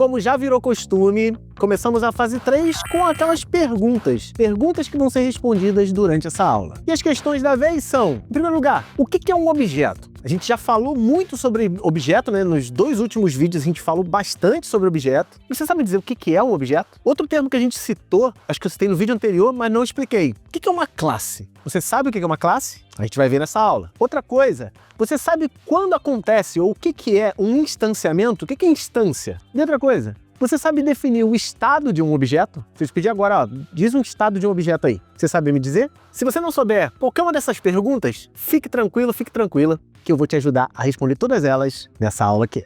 como já virou costume, começamos a fase 3 com aquelas perguntas. Perguntas que vão ser respondidas durante essa aula. E as questões da vez são, em primeiro lugar, o que é um objeto? A gente já falou muito sobre objeto, né? Nos 2 últimos vídeos a gente falou bastante sobre objeto. E você sabe dizer o que é um objeto? Outro termo que a gente citou, acho que eu citei no vídeo anterior, mas não expliquei. O que é uma classe? Você sabe o que é uma classe? A gente vai ver nessa aula. Outra coisa, você sabe quando acontece ou o que é um instanciamento? O que é instância? E outra coisa, você sabe definir o estado de um objeto? Se eu te pedir agora, ó, diz um estado de um objeto aí. Você sabe me dizer? Se você não souber qualquer uma dessas perguntas, fique tranquilo, fique tranquila, que eu vou te ajudar a responder todas elas nessa aula aqui.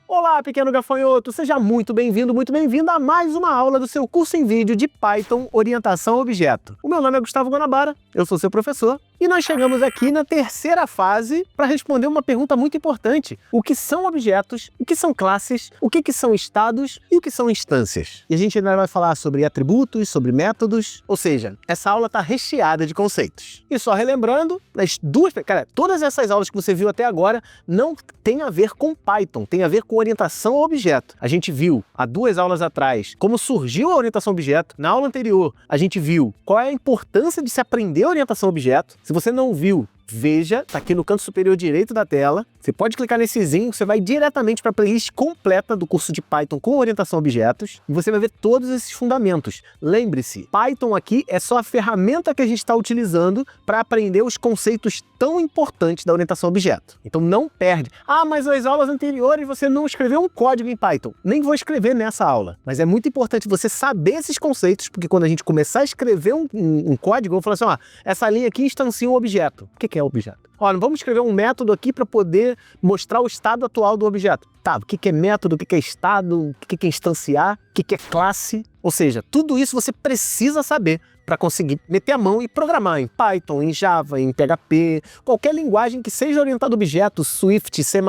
Olá, pequeno gafanhoto! Seja muito bem-vindo, muito bem-vinda a mais uma aula do seu curso em vídeo de Python Orientação a Objeto. O meu nome é Gustavo Guanabara, eu sou seu professor, e nós chegamos aqui na terceira fase para responder uma pergunta muito importante. O que são objetos, o que são classes, o que são estados e o que são instâncias. E a gente ainda vai falar sobre atributos, sobre métodos, ou seja, essa aula está recheada de conceitos. E só relembrando, todas essas aulas que você viu até agora não tem a ver com Python, tem a ver com orientação a objeto. A gente viu há 2 aulas atrás como surgiu a orientação a objeto. Na aula anterior, a gente viu qual é a importância de se aprender a orientação a objeto. Se você não viu, veja, tá aqui no canto superior direito da tela. Você pode clicar nesse zinho, você vai diretamente para a playlist completa do curso de Python com orientação a objetos e você vai ver todos esses fundamentos. Lembre-se, Python aqui é só a ferramenta que a gente está utilizando para aprender os conceitos tão importantes da orientação a objeto. Então não perde. Ah, mas as aulas anteriores você não escreveu um código em Python. Nem vou escrever nessa aula. Mas é muito importante você saber esses conceitos, porque quando a gente começar a escrever um código, eu vou falar assim, ó, essa linha aqui instancia um objeto. O que é objeto? Olha, vamos escrever um método aqui para poder mostrar o estado atual do objeto. Tá, o que é método, o que é estado, o que é instanciar, o que é classe. Ou seja, tudo isso você precisa saber para conseguir meter a mão e programar em Python, em Java, em PHP, qualquer linguagem que seja orientada a objetos, Swift, C++,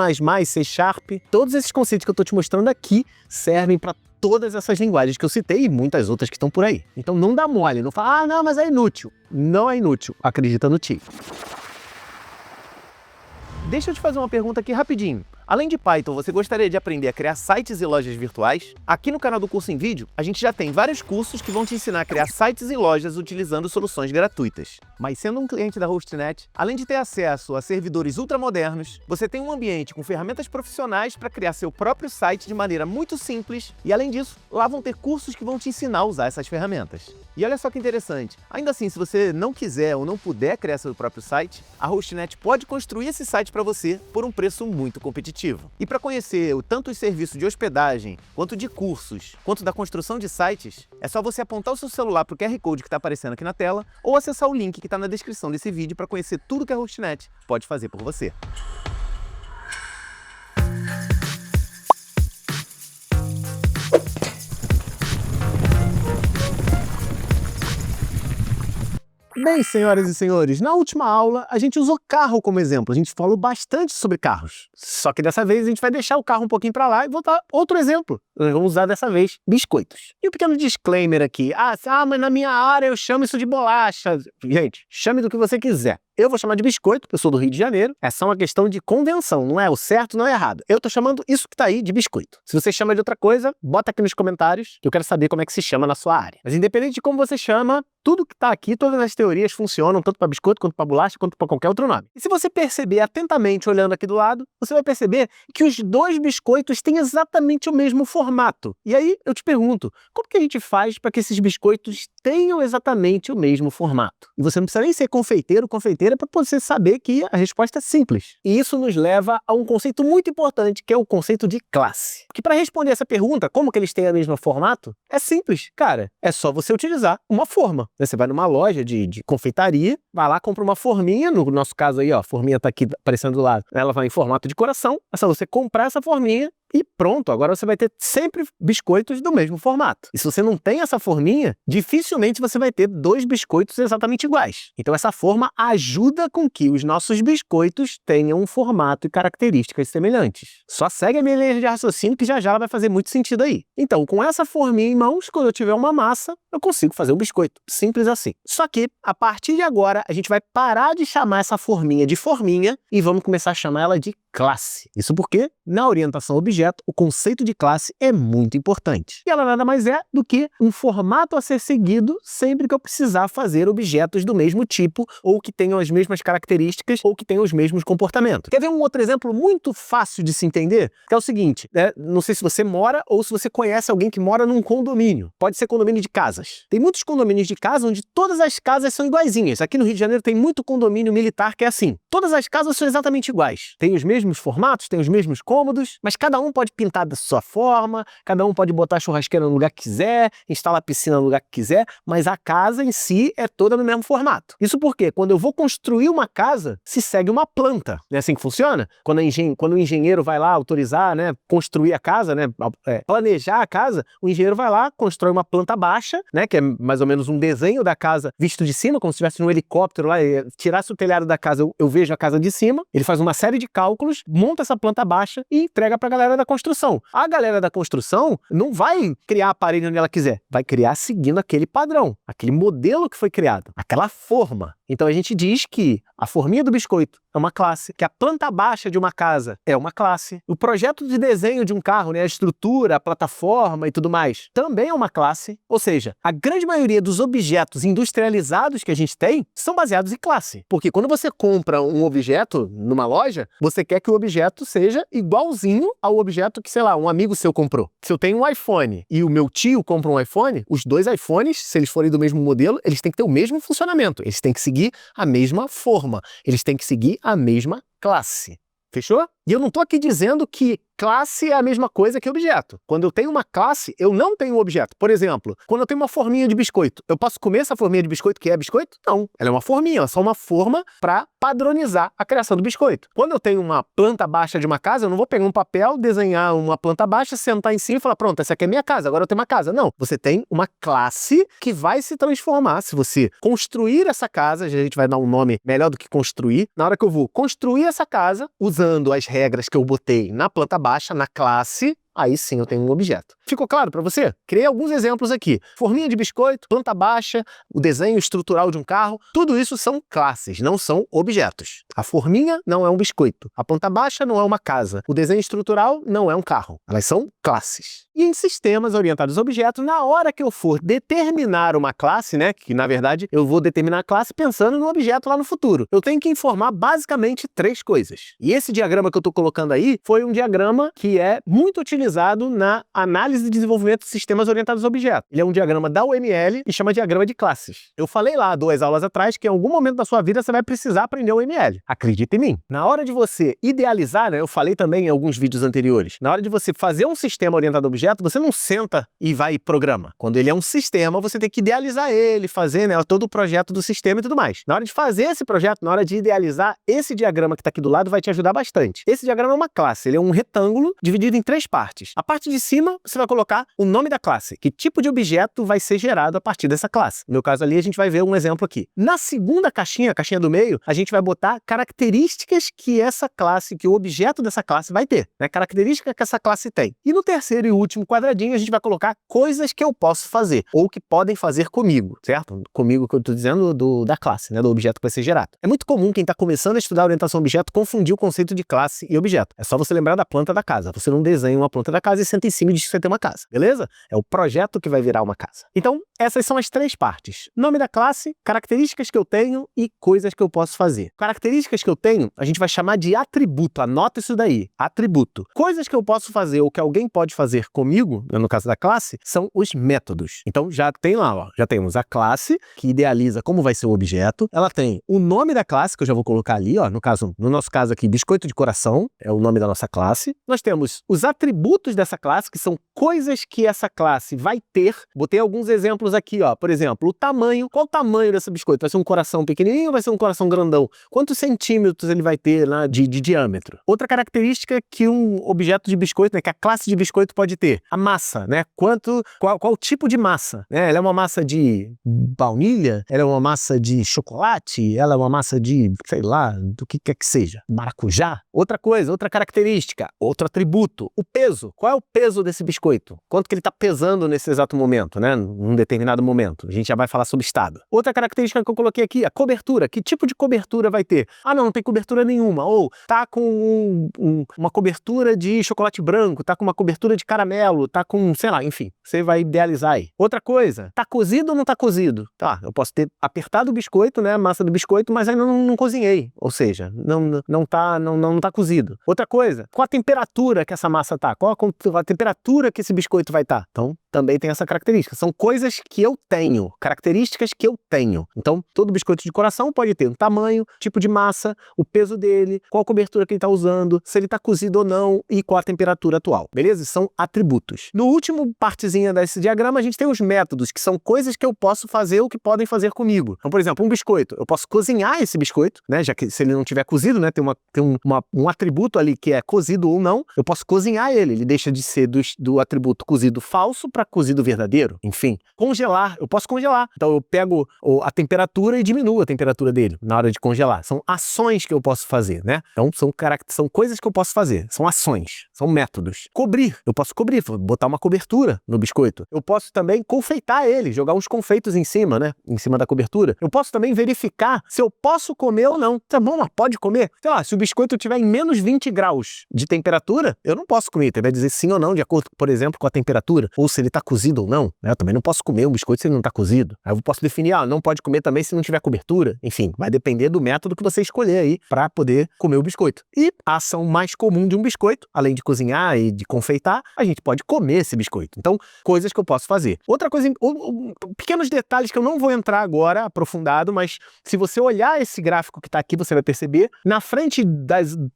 C Sharp. Todos esses conceitos que eu estou te mostrando aqui servem para todas essas linguagens que eu citei e muitas outras que estão por aí. Então não dá mole, não fala, ah, não, mas é inútil. Não é inútil, acredita no tio. Deixa eu te fazer uma pergunta aqui rapidinho. Além de Python, você gostaria de aprender a criar sites e lojas virtuais? Aqui no canal do Curso em Vídeo, a gente já tem vários cursos que vão te ensinar a criar sites e lojas utilizando soluções gratuitas. Mas sendo um cliente da Hostnet, além de ter acesso a servidores ultramodernos, você tem um ambiente com ferramentas profissionais para criar seu próprio site de maneira muito simples e, além disso, lá vão ter cursos que vão te ensinar a usar essas ferramentas. E olha só que interessante, ainda assim, se você não quiser ou não puder criar seu próprio site, a Hostnet pode construir esse site para você por um preço muito competitivo. E para conhecer tanto os serviços de hospedagem, quanto de cursos, quanto da construção de sites, é só você apontar o seu celular para o QR Code que está aparecendo aqui na tela ou acessar o link que está na descrição desse vídeo para conhecer tudo que a Hostnet pode fazer por você. Bem, senhoras e senhores, na última aula a gente usou carro como exemplo, a gente falou bastante sobre carros. Só que dessa vez a gente vai deixar o carro um pouquinho para lá e botar outro exemplo. Nós vamos usar dessa vez biscoitos. E um pequeno disclaimer aqui, mas na minha área eu chamo isso de bolacha. Gente, chame do que você quiser. Eu vou chamar de biscoito, eu sou do Rio de Janeiro. É só uma questão de convenção, não é o certo, não é errado. Eu tô chamando isso que tá aí de biscoito. Se você chama de outra coisa, bota aqui nos comentários, que eu quero saber como é que se chama na sua área. Mas independente de como você chama, tudo que tá aqui, todas as teorias funcionam, tanto para biscoito, quanto para bolacha, quanto para qualquer outro nome. E se você perceber atentamente olhando aqui do lado, você vai perceber que os 2 biscoitos têm exatamente o mesmo formato. E aí eu te pergunto, como que a gente faz para que esses biscoitos tenham exatamente o mesmo formato? E você não precisa nem ser confeiteiro, confeiteira, para você saber que a resposta é simples. E isso nos leva a um conceito muito importante, que é o conceito de classe. Que para responder essa pergunta, como que eles têm o mesmo formato, é simples. Cara, é só você utilizar uma forma. Você vai numa loja de confeitaria, vai lá, compra uma forminha, no nosso caso aí, ó, a forminha tá aqui aparecendo do lado. Ela vai em formato de coração, é só você comprar essa forminha, e pronto, agora você vai ter sempre biscoitos do mesmo formato. E se você não tem essa forminha, dificilmente você vai ter dois biscoitos exatamente iguais. Então essa forma ajuda com que os nossos biscoitos tenham um formato e características semelhantes. Só segue a minha linha de raciocínio que já ela vai fazer muito sentido aí. Então, com essa forminha em mãos, quando eu tiver uma massa, eu consigo fazer um biscoito. Simples assim. Só que, a partir de agora, a gente vai parar de chamar essa forminha de forminha e vamos começar a chamar ela de classe. Isso porque, na orientação a objeto, o conceito de classe é muito importante. E ela nada mais é do que um formato a ser seguido sempre que eu precisar fazer objetos do mesmo tipo, ou que tenham as mesmas características, ou que tenham os mesmos comportamentos. Quer ver um outro exemplo muito fácil de se entender? Que é o seguinte, não sei se você mora ou se você conhece alguém que mora num condomínio. Pode ser condomínio de casas. Tem muitos condomínios de casa onde todas as casas são iguaizinhas. Aqui no Rio de Janeiro tem muito condomínio militar que é assim. Todas as casas são exatamente iguais. Tem os mesmos formatos, tem os mesmos cômodos, mas cada um pode pintar da sua forma, cada um pode botar a churrasqueira no lugar que quiser, instalar a piscina no lugar que quiser, mas a casa em si é toda no mesmo formato. Isso porque quando eu vou construir uma casa, se segue uma planta. Não é assim que funciona? Quando o engenheiro vai lá autorizar, né, construir a casa, né, planejar a casa, o engenheiro vai lá, constrói uma planta baixa, né, que é mais ou menos um desenho da casa visto de cima, como se estivesse num helicóptero lá, tirasse o telhado da casa, eu vejo a casa de cima, ele faz uma série de cálculos, monta essa planta baixa e entrega para a galera da construção. A galera da construção não vai criar a parede onde ela quiser, vai criar seguindo aquele padrão, aquele modelo que foi criado, aquela forma. Então a gente diz que a forminha do biscoito é uma classe, que a planta baixa de uma casa é uma classe, o projeto de desenho de um carro, né, a estrutura, a plataforma e tudo mais, também é uma classe. Ou seja, a grande maioria dos objetos industrializados que a gente tem são baseados em classe. Porque quando você compra um objeto numa loja, você quer que o objeto seja igualzinho ao objeto que, sei lá, um amigo seu comprou. Se eu tenho um iPhone e o meu tio compra um iPhone, os dois iPhones, se eles forem do mesmo modelo, eles têm que ter o mesmo funcionamento, eles têm que seguir a mesma forma, eles têm que seguir a mesma classe. Fechou? E eu não estou aqui dizendo que classe é a mesma coisa que objeto. Quando eu tenho uma classe, eu não tenho um objeto. Por exemplo, quando eu tenho uma forminha de biscoito, eu posso comer essa forminha de biscoito que é biscoito? Não. Ela é uma forminha, ela é só uma forma para padronizar a criação do biscoito. Quando eu tenho uma planta baixa de uma casa, eu não vou pegar um papel, desenhar uma planta baixa, sentar em cima e falar, pronto, essa aqui é minha casa, agora eu tenho uma casa. Não. Você tem uma classe que vai se transformar. Se você construir essa casa, a gente vai dar um nome melhor do que construir. Na hora que eu vou construir essa casa, usando as regras que eu botei na planta baixa, na classe, aí sim eu tenho um objeto. Ficou claro para você? Criei alguns exemplos aqui. Forminha de biscoito, planta baixa, o desenho estrutural de um carro, tudo isso são classes, não são objetos. A forminha não é um biscoito, a planta baixa não é uma casa, o desenho estrutural não é um carro. Elas são classes. E em sistemas orientados a objetos, na hora que eu for determinar uma classe, né, que na verdade eu vou determinar a classe pensando no objeto lá no futuro, eu tenho que informar basicamente três coisas. E esse diagrama que eu estou colocando aí foi um diagrama que é muito utilizado na análise de desenvolvimento de sistemas orientados a objetos. Ele é um diagrama da UML e chama diagrama de classes. Eu falei lá 2 aulas atrás que em algum momento da sua vida você vai precisar aprender o UML. Acredita em mim. Na hora de você idealizar, né, eu falei também em alguns vídeos anteriores, na hora de você fazer um sistema orientado a objeto, você não senta e vai e programa. Quando ele é um sistema, você tem que idealizar ele, fazer, né, todo o projeto do sistema e tudo mais. Na hora de fazer esse projeto, na hora de idealizar, esse diagrama que está aqui do lado vai te ajudar bastante. Esse diagrama é uma classe, ele é um retângulo dividido em 3 partes. A parte de cima, você vai colocar o nome da classe, que tipo de objeto vai ser gerado a partir dessa classe. No meu caso ali, a gente vai ver um exemplo aqui. Na segunda caixinha, a caixinha do meio, a gente vai botar características que essa classe, que o objeto dessa classe vai ter, né? Características que essa classe tem. E no terceiro e último quadradinho, a gente vai colocar coisas que eu posso fazer, ou que podem fazer comigo, certo? Comigo que eu estou dizendo da classe, né? Do objeto que vai ser gerado. É muito comum quem está começando a estudar orientação a objeto confundir o conceito de classe e objeto. É só você lembrar da planta da casa. Você não desenha uma planta da casa e senta em cima e diz que você tem uma casa, beleza? É o projeto que vai virar uma casa. Então, essas são as 3 partes. Nome da classe, características que eu tenho e coisas que eu posso fazer. Características que eu tenho, a gente vai chamar de atributo. Anota isso daí. Atributo. Coisas que eu posso fazer ou que alguém pode fazer comigo, no caso da classe, são os métodos. Então, já tem lá, ó, já temos a classe, que idealiza como vai ser o objeto. Ela tem o nome da classe, que eu já vou colocar ali, ó, no nosso caso aqui, biscoito de coração, é o nome da nossa classe. Nós temos os atributos dessa classe, que são coisas que essa classe vai ter. Botei alguns exemplos aqui, ó. Por exemplo, o tamanho. Qual o tamanho desse biscoito? Vai ser um coração pequenininho ou vai ser um coração grandão? Quantos centímetros ele vai ter lá de diâmetro? Outra característica que um objeto de biscoito, né, que a classe de biscoito pode ter, a massa, né? Qual tipo de massa? Né? Ela é uma massa de baunilha? Ela é uma massa de chocolate? Ela é uma massa de, sei lá, do que quer que seja. Maracujá? Outra coisa, outra característica, outro atributo, o peso. Qual é o peso desse biscoito? Quanto que ele está pesando nesse exato momento, né? Num determinado momento. A gente já vai falar sobre estado. Outra característica que eu coloquei aqui, a cobertura. Que tipo de cobertura vai ter? Ah, não tem cobertura nenhuma. Ou tá com uma cobertura de chocolate branco, tá com uma cobertura de caramelo, tá com, sei lá, enfim. Você vai idealizar aí. Outra coisa, tá cozido ou não tá cozido? Tá, eu posso ter apertado o biscoito, né, a massa do biscoito, mas ainda não cozinhei. Ou seja, não tá cozido. Outra coisa, qual a temperatura que essa massa tá? Qual a temperatura que esse biscoito vai estar? Então, também tem essa característica. São coisas que eu tenho, características que eu tenho. Então, todo biscoito de coração pode ter um tamanho, tipo de massa, o peso dele, qual a cobertura que ele está usando, se ele está cozido ou não e qual a temperatura atual. Beleza? São atributos. No último partezinha desse diagrama, a gente tem os métodos, que são coisas que eu posso fazer ou que podem fazer comigo. Então, por exemplo, um biscoito. Eu posso cozinhar esse biscoito, né? Já que se ele não tiver cozido, né? Tem um atributo ali que é cozido ou não. Eu posso cozinhar ele. Ele deixa de ser do atributo cozido falso para cozido verdadeiro. Enfim, congelar. Eu posso congelar. Então, eu pego a temperatura e diminuo a temperatura dele na hora de congelar. São ações que eu posso fazer, né? Então, são coisas que eu posso fazer. São ações. São métodos. Cobrir. Eu posso cobrir. Botar uma cobertura no biscoito. Eu posso também confeitar ele. Jogar uns confeitos em cima, né? Em cima da cobertura. Eu posso também verificar se eu posso comer ou não. Tá bom, mas pode comer? Sei lá, se o biscoito tiver em menos 20 graus de temperatura, eu não posso comer. Ele vai dizer sim ou não, de acordo, por exemplo, com a temperatura. Ou se ele está cozido ou não. Né? Eu também não posso comer um biscoito se ele não está cozido. Aí eu posso definir, não pode comer também se não tiver cobertura. Enfim, vai depender do método que você escolher aí para poder comer o biscoito. E a ação mais comum de um biscoito, além de cozinhar e de confeitar, a gente pode comer esse biscoito. Então, coisas que eu posso fazer. Outra coisa, pequenos detalhes que eu não vou entrar agora aprofundado, mas se você olhar esse gráfico que está aqui, você vai perceber, na frente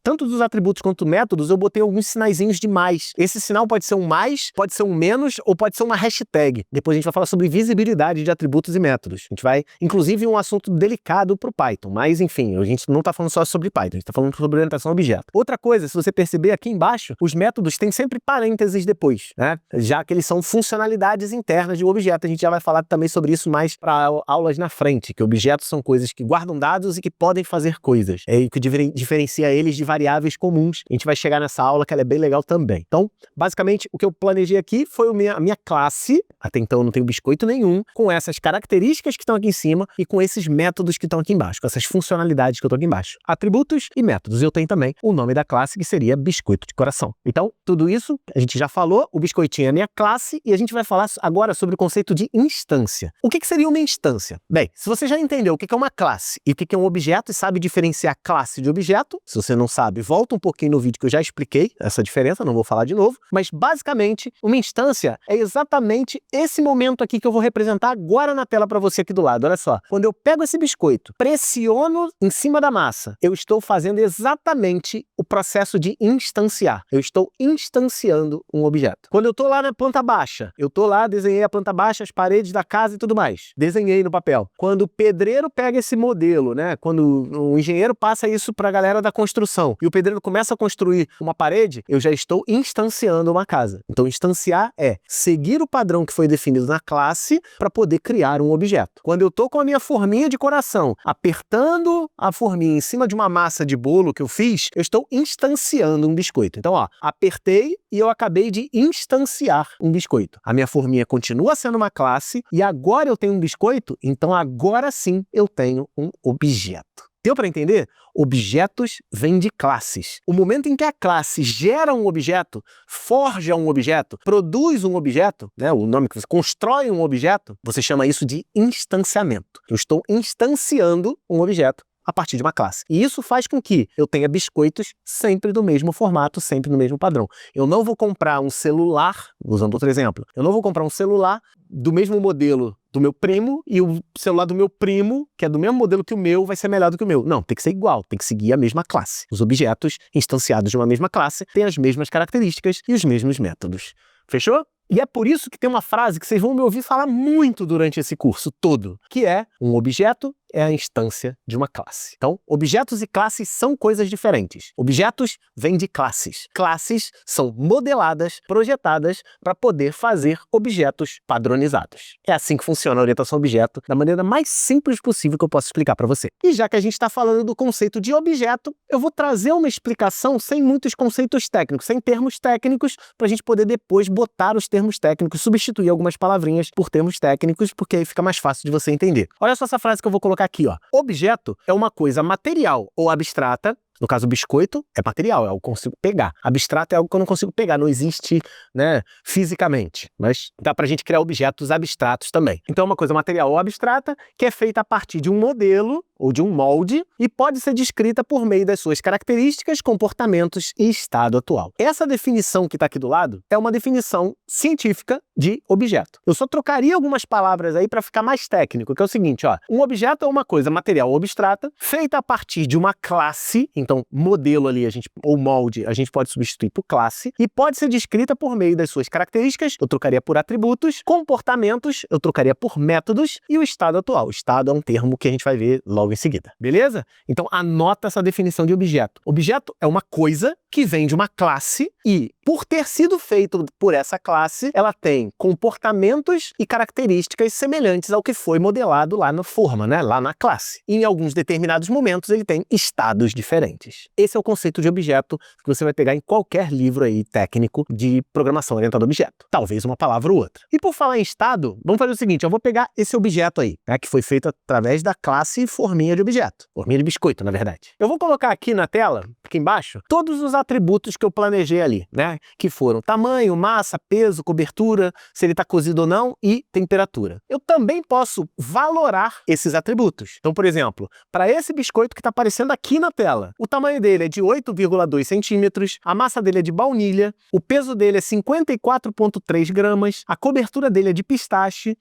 tanto dos atributos quanto métodos, eu botei alguns sinaizinhos de mais. Esse sinal pode ser um mais, pode ser um menos, ou pode ser uma hashtag. Depois a gente vai falar sobre visibilidade de atributos e métodos. A gente vai, inclusive, um assunto delicado para o Python, mas enfim, a gente não está falando só sobre Python, a gente está falando sobre orientação a objeto. Outra coisa, se você perceber aqui embaixo, os métodos têm sempre parênteses depois, né? Já que eles são funcionalidades internas de um objeto. A gente já vai falar também sobre isso mais para aulas na frente, que objetos são coisas que guardam dados e que podem fazer coisas. É o que diferencia eles de variáveis comuns. A gente vai chegar nessa aula que ela é bem legal também. Então, basicamente, o que eu planejei aqui foi a minha classe. Até então eu não tenho biscoito nenhum, com essas características que estão aqui em cima e com esses métodos que estão aqui embaixo, com essas funcionalidades que eu estou aqui embaixo. Atributos e métodos. Eu tenho também o nome da classe, que seria biscoito de coração. Então, tudo isso a gente já falou, o biscoitinho é a minha classe e a gente vai falar agora sobre o conceito de instância. O que seria uma instância? Bem, se você já entendeu o que é uma classe e o que é um objeto e sabe diferenciar classe de objeto, se você não sabe, volta um pouquinho no vídeo que eu já expliquei essa diferença, não vou falar de novo, mas basicamente uma instância é exatamente esse momento aqui que eu vou representar agora na tela para você aqui do lado. Olha só, quando eu pego esse biscoito, pressiono em cima da massa, eu estou fazendo exatamente o processo de instanciar. Eu estou instanciando um objeto. Quando eu estou lá na planta baixa, eu estou lá, desenhei a planta baixa, as paredes da casa e tudo mais. Desenhei no papel. Quando o pedreiro pega esse modelo, né? Quando o engenheiro passa isso para a galera da construção e o pedreiro começa a construir uma parede, eu já estou instanciando uma casa. Então, instanciar é seguir o padrão que foi definido na classe para poder criar um objeto. Quando eu estou com a minha forminha de coração, apertando a forminha em cima de uma massa de bolo que eu fiz, eu estou instanciando um biscoito. Então, ó, apertei e eu acabei de instanciar um biscoito. A minha forminha continua sendo uma classe e agora eu tenho um biscoito, então agora sim eu tenho um objeto. Deu para entender? Objetos vêm de classes. O momento em que a classe gera um objeto, forja um objeto, produz um objeto, né, o nome que você constrói um objeto, você chama isso de instanciamento. Eu estou instanciando um objeto a partir de uma classe. E isso faz com que eu tenha biscoitos sempre do mesmo formato, sempre no mesmo padrão. Eu não vou comprar um celular, usando outro exemplo, eu não vou comprar um celular do mesmo modelo do meu primo e o celular do meu primo, que é do mesmo modelo que o meu, vai ser melhor do que o meu. Não, tem que ser igual, tem que seguir a mesma classe. Os objetos instanciados de uma mesma classe têm as mesmas características e os mesmos métodos. Fechou? E é por isso que tem uma frase que vocês vão me ouvir falar muito durante esse curso todo, que é: um objeto é a instância de uma classe. Então, objetos e classes são coisas diferentes. Objetos vêm de classes. Classes são modeladas, projetadas para poder fazer objetos padronizados. É assim que funciona a orientação a objeto, da maneira mais simples possível que eu posso explicar para você. E já que a gente está falando do conceito de objeto, eu vou trazer uma explicação sem muitos conceitos técnicos, sem termos técnicos, para a gente poder depois botar os termos técnicos, substituir algumas palavrinhas por termos técnicos, porque aí fica mais fácil de você entender. Olha só essa frase que eu vou colocar aqui, ó. Objeto é uma coisa material ou abstrata. No caso, o biscoito é material, é algo que eu consigo pegar. Abstrato é algo que eu não consigo pegar, não existe, né, fisicamente. Mas dá pra gente criar objetos abstratos também. Então é uma coisa material ou abstrata que é feita a partir de um modelo ou de um molde e pode ser descrita por meio das suas características, comportamentos e estado atual. Essa definição que está aqui do lado é uma definição científica de objeto. Eu só trocaria algumas palavras aí para ficar mais técnico, que é o seguinte, ó. Um objeto é uma coisa material ou abstrata feita a partir de uma classe. Então, modelo ali, ou molde, a gente pode substituir por classe, e pode ser descrita por meio das suas características, eu trocaria por atributos, comportamentos, eu trocaria por métodos, e o estado atual. O estado é um termo que a gente vai ver logo em seguida, beleza? Então, anota essa definição de objeto. Objeto é uma coisa que vem de uma classe e, por ter sido feito por essa classe, ela tem comportamentos e características semelhantes ao que foi modelado lá na forma, né? Lá na classe. E em alguns determinados momentos, ele tem estados diferentes. Esse é o conceito de objeto que você vai pegar em qualquer livro aí técnico de programação orientada a objeto. Talvez uma palavra ou outra. E por falar em estado, vamos fazer o seguinte, eu vou pegar esse objeto aí, né, que foi feito através da classe forminha de objeto. Forminha de biscoito, na verdade. Eu vou colocar aqui na tela, aqui embaixo, todos os atributos que eu planejei ali, né, que foram tamanho, massa, peso, cobertura, se ele está cozido ou não e temperatura. Eu também posso valorar esses atributos. Então, por exemplo, para esse biscoito que está aparecendo aqui na tela, o tamanho dele é de 8,2 centímetros, a massa dele é de baunilha, o peso dele é 54,3 gramas, a cobertura dele é de pistache,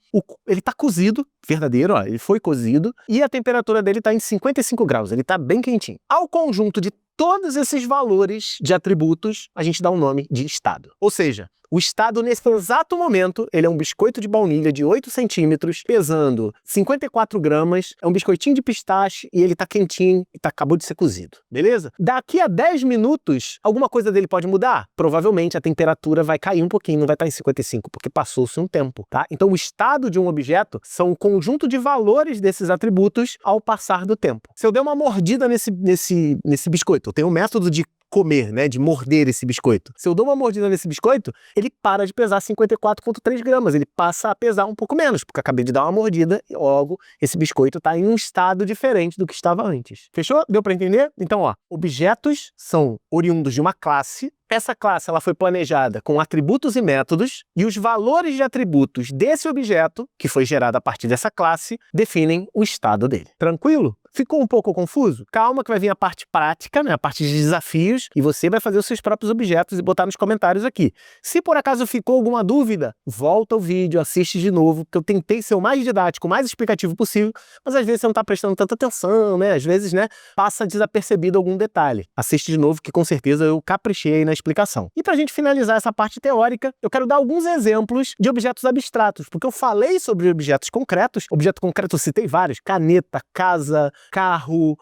ele está cozido, verdadeiro, ó, ele foi cozido, e a temperatura dele está em 55 graus, ele está bem quentinho. Ao conjunto de todos esses valores de atributos, a gente dá um nome de estado. Ou seja, o estado, nesse exato momento, ele é um biscoito de baunilha de 8 centímetros, pesando 54 gramas, é um biscoitinho de pistache e ele tá quentinho e acabou de ser cozido, beleza? Daqui a 10 minutos, alguma coisa dele pode mudar? Provavelmente a temperatura vai cair um pouquinho, não vai estar em 55, porque passou-se um tempo, tá? Então o estado de um objeto são um conjunto de valores desses atributos ao passar do tempo. Se eu der uma mordida nesse biscoito, eu tenho um método de comer, né, de morder esse biscoito. Se eu dou uma mordida nesse biscoito, ele para de pesar 54,3 gramas, ele passa a pesar um pouco menos, porque eu acabei de dar uma mordida e logo esse biscoito está em um estado diferente do que estava antes. Fechou? Deu para entender? Então, ó, objetos são oriundos de uma classe. Essa classe ela foi planejada com atributos e métodos, e os valores de atributos desse objeto, que foi gerado a partir dessa classe, definem o estado dele. Tranquilo? Ficou um pouco confuso? Calma que vai vir a parte prática, né? A parte de desafios, e você vai fazer os seus próprios objetos e botar nos comentários aqui. Se por acaso ficou alguma dúvida, volta o vídeo, assiste de novo, porque eu tentei ser o mais didático, o mais explicativo possível, mas às vezes você não está prestando tanta atenção, né? Às vezes, né, passa desapercebido algum detalhe. Assiste de novo que com certeza eu caprichei na explicação. E para a gente finalizar essa parte teórica, eu quero dar alguns exemplos de objetos abstratos, porque eu falei sobre objetos concretos. Objeto concreto eu citei vários: caneta, casa, carro,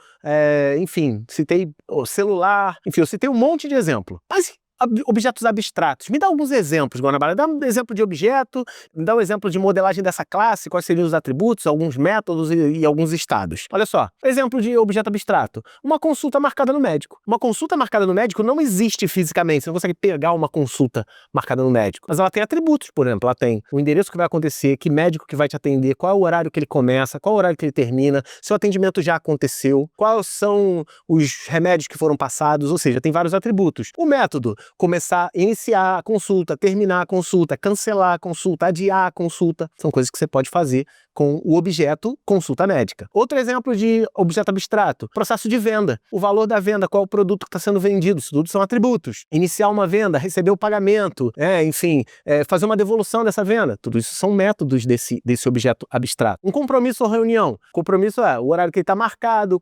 enfim, citei celular, enfim, eu citei um monte de exemplo. Mas objetos abstratos. Me dá alguns exemplos, Guanabara. Dá um exemplo de objeto, me dá um exemplo de modelagem dessa classe, quais seriam os atributos, alguns métodos e alguns estados. Olha só, exemplo de objeto abstrato. Uma consulta marcada no médico. Uma consulta marcada no médico não existe fisicamente, você não consegue pegar uma consulta marcada no médico. Mas ela tem atributos, por exemplo, ela tem o endereço que vai acontecer, que médico que vai te atender, qual é o horário que ele começa, qual é o horário que ele termina, se o atendimento já aconteceu, quais são os remédios que foram passados, ou seja, tem vários atributos. O método: começar, iniciar a consulta, terminar a consulta, cancelar a consulta, adiar a consulta. São coisas que você pode fazer com o objeto consulta médica. Outro exemplo de objeto abstrato: processo de venda. O valor da venda, qual é o produto que está sendo vendido, isso tudo são atributos. Iniciar uma venda, receber o pagamento, enfim, fazer uma devolução dessa venda. Tudo isso são métodos desse objeto abstrato. Um compromisso ou reunião. Compromisso é o horário que ele está marcado,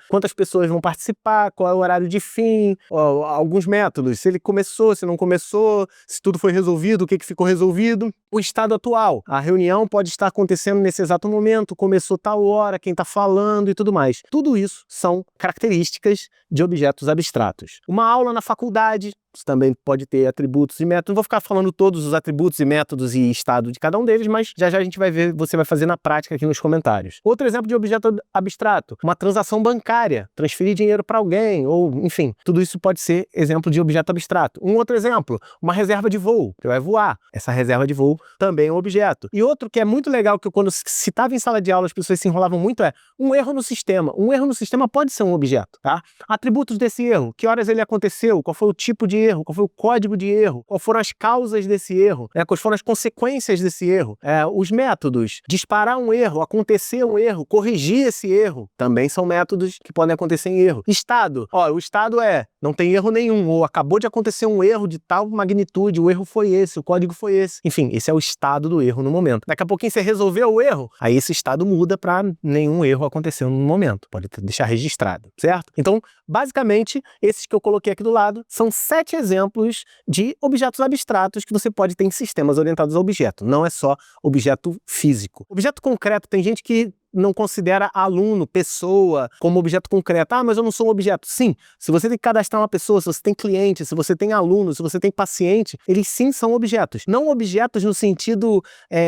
quantas pessoas vão participar, qual é o horário de fim, alguns métodos. Se ele começou, se não começou, se tudo foi resolvido, o que ficou resolvido. O estado atual. A reunião pode estar acontecendo nesse exato momento, começou tal hora, quem está falando e tudo mais. Tudo isso são características de objetos abstratos. Uma aula na faculdade também pode ter atributos e métodos. Não vou ficar falando todos os atributos e métodos e estado de cada um deles, mas já já a gente vai ver, você vai fazer na prática aqui nos comentários. Outro exemplo de objeto abstrato, uma transação bancária, transferir dinheiro para alguém, ou enfim, tudo isso pode ser exemplo de objeto abstrato. Um outro exemplo, uma reserva de voo, que vai voar. Essa reserva de voo também é um objeto. E outro que é muito legal, que quando citava em sala de aula as pessoas se enrolavam muito, é um erro no sistema. Um erro no sistema pode ser um objeto, tá? Atributos desse erro, que horas ele aconteceu, qual foi o tipo de erro, qual foi o código de erro, quais foram as causas desse erro, quais foram as consequências desse erro, os métodos, disparar um erro, acontecer um erro, corrigir esse erro, também são métodos que podem acontecer em erro. Estado, o estado não tem erro nenhum, ou acabou de acontecer um erro de tal magnitude, o erro foi esse, o código foi esse. Enfim, esse é o estado do erro no momento. Daqui a pouquinho você resolveu o erro, aí esse estado muda para nenhum erro aconteceu no momento, pode deixar registrado, certo? Então, basicamente, esses que eu coloquei aqui do lado são 7 exemplos de objetos abstratos que você pode ter em sistemas orientados a objeto. Não é só objeto físico. Objeto concreto, tem gente que não considera aluno, pessoa, como objeto concreto. Ah, mas eu não sou um objeto. Sim, se você tem que cadastrar uma pessoa, se você tem cliente, se você tem aluno, se você tem paciente, eles sim são objetos. Não objetos no sentido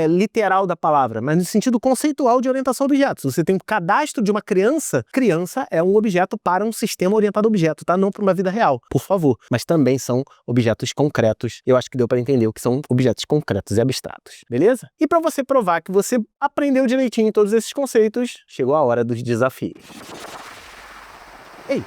literal da palavra, mas no sentido conceitual de orientação a objetos. Se você tem um cadastro de uma criança, criança é um objeto para um sistema orientado a objeto, tá? Não para uma vida real, por favor. Mas também são objetos concretos. Eu acho que deu para entender o que são objetos concretos e abstratos, beleza? E para você provar que você aprendeu direitinho todos esses conceitos, chegou a hora dos desafios. Ei,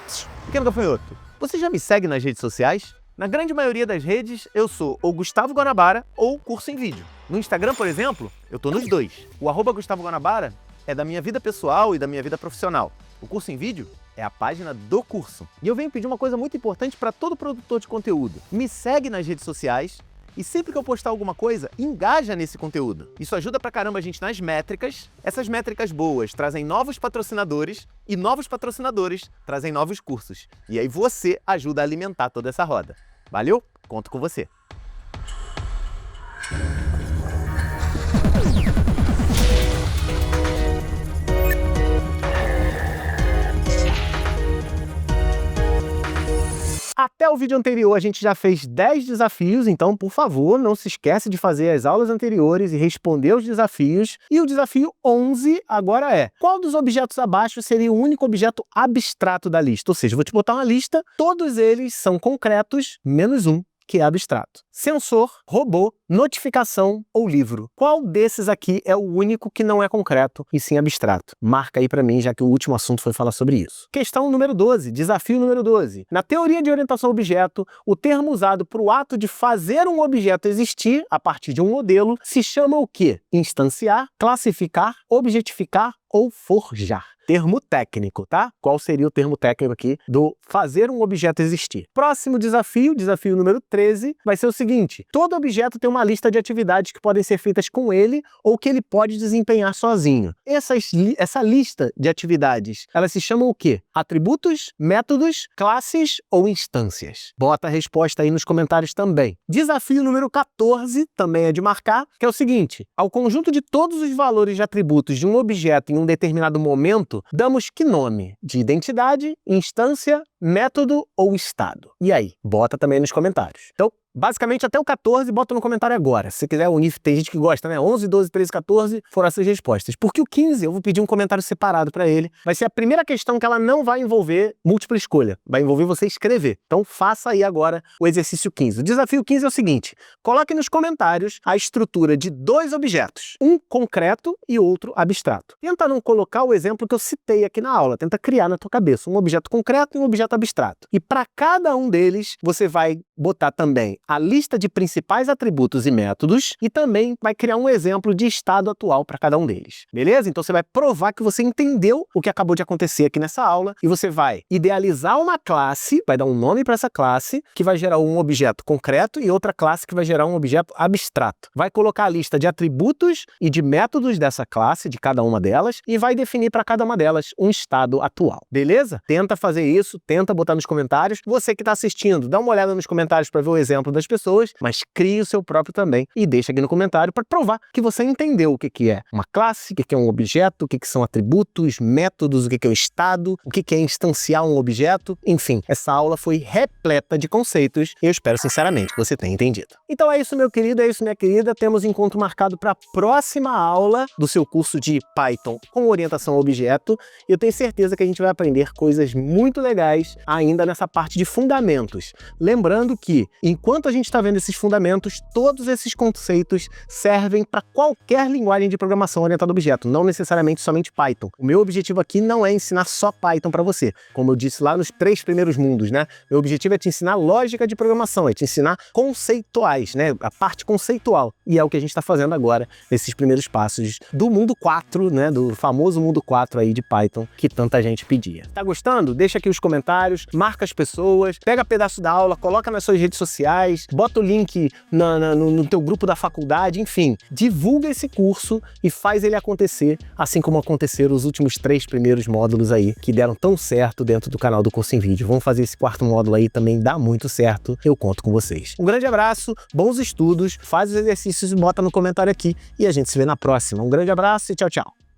pequeno gafanhoto, você já me segue nas redes sociais? Na grande maioria das redes, eu sou ou Gustavo Guanabara ou Curso em Vídeo. No Instagram, por exemplo, eu tô nos dois. O @Gustavo Guanabara é da minha vida pessoal e da minha vida profissional. O Curso em Vídeo é a página do curso. E eu venho pedir uma coisa muito importante para todo produtor de conteúdo. Me segue nas redes sociais e sempre que eu postar alguma coisa, engaja nesse conteúdo. Isso ajuda pra caramba a gente nas métricas. Essas métricas boas trazem novos patrocinadores e novos patrocinadores trazem novos cursos. E aí você ajuda a alimentar toda essa roda. Valeu? Conto com você. Até o vídeo anterior a gente já fez 10 desafios, então, por favor, não se esquece de fazer as aulas anteriores e responder os desafios. E o desafio 11 agora é: qual dos objetos abaixo seria o único objeto abstrato da lista? Ou seja, eu vou te botar uma lista, todos eles são concretos, menos um, que é abstrato. Sensor, robô, notificação ou livro. Qual desses aqui é o único que não é concreto e sim abstrato? Marca aí pra mim, já que o último assunto foi falar sobre isso. Questão número 12, desafio número 12. Na teoria de orientação a objeto, o termo usado para o ato de fazer um objeto existir a partir de um modelo se chama o quê? Instanciar, classificar, objetificar ou forjar. Termo técnico, tá? Qual seria o termo técnico aqui do fazer um objeto existir? Próximo desafio, desafio número 13, vai ser o seguinte: todo objeto tem uma lista de atividades que podem ser feitas com ele ou que ele pode desempenhar sozinho. Essa lista de atividades, elas se chamam o quê? Atributos, métodos, classes ou instâncias? Bota a resposta aí nos comentários também. Desafio número 14, também é de marcar, que é o seguinte: ao conjunto de todos os valores de atributos de um objeto em um determinado momento, damos que nome? De identidade, instância, método ou estado? E aí? Bota também nos comentários. Então, basicamente, até o 14, bota no comentário agora. Se você quiser unir, tem gente que gosta, né? 11, 12, 13, 14 foram essas respostas. Porque o 15, eu vou pedir um comentário separado para ele. Vai ser a primeira questão que ela não vai envolver múltipla escolha. Vai envolver você escrever. Então, faça aí agora o exercício 15. O desafio 15 é o seguinte: coloque nos comentários a estrutura de 2 objetos. Um concreto e outro abstrato. Tenta não colocar o exemplo que eu citei aqui na aula. Tenta criar na tua cabeça um objeto concreto e um objeto abstrato. E para cada um deles, você vai botar também a lista de principais atributos e métodos e também vai criar um exemplo de estado atual para cada um deles. Beleza? Então você vai provar que você entendeu o que acabou de acontecer aqui nessa aula e você vai idealizar uma classe, vai dar um nome para essa classe, que vai gerar um objeto concreto e outra classe que vai gerar um objeto abstrato. Vai colocar a lista de atributos e de métodos dessa classe, de cada uma delas, e vai definir para cada uma delas um estado atual. Beleza? Tenta fazer isso, tenta botar nos comentários. Você que está assistindo, dá uma olhada nos comentários para ver o exemplo das pessoas, mas crie o seu próprio também e deixa aqui no comentário para provar que você entendeu o que é uma classe, o que é um objeto, o que são atributos, métodos, o que é o estado, o que é instanciar um objeto. Enfim, essa aula foi repleta de conceitos e eu espero sinceramente que você tenha entendido. Então é isso, meu querido, é isso, minha querida. Temos encontro marcado para a próxima aula do seu curso de Python com orientação a objeto. E eu tenho certeza que a gente vai aprender coisas muito legais ainda nessa parte de fundamentos. Lembrando que, enquanto a gente está vendo esses fundamentos, todos esses conceitos servem para qualquer linguagem de programação orientada a objeto, não necessariamente somente Python. O meu objetivo aqui não é ensinar só Python para você, como eu disse lá nos 3 primeiros mundos, né? Meu objetivo é te ensinar lógica de programação, é te ensinar conceituais, né? A parte conceitual. E é o que a gente está fazendo agora, nesses primeiros passos do mundo 4, né? Do famoso mundo 4 aí de Python, que tanta gente pedia. Tá gostando? Deixa aqui os comentários, marca as pessoas, pega pedaço da aula, coloca nas suas redes sociais, bota o link no teu grupo da faculdade, enfim, divulga esse curso e faz ele acontecer, assim como aconteceram os últimos 3 primeiros módulos aí, que deram tão certo dentro do canal do Curso em Vídeo. Vamos fazer esse 4º módulo aí, também dá muito certo, eu conto com vocês. Um grande abraço, bons estudos, faz os exercícios e bota no comentário aqui e a gente se vê na próxima. Um grande abraço e tchau, tchau.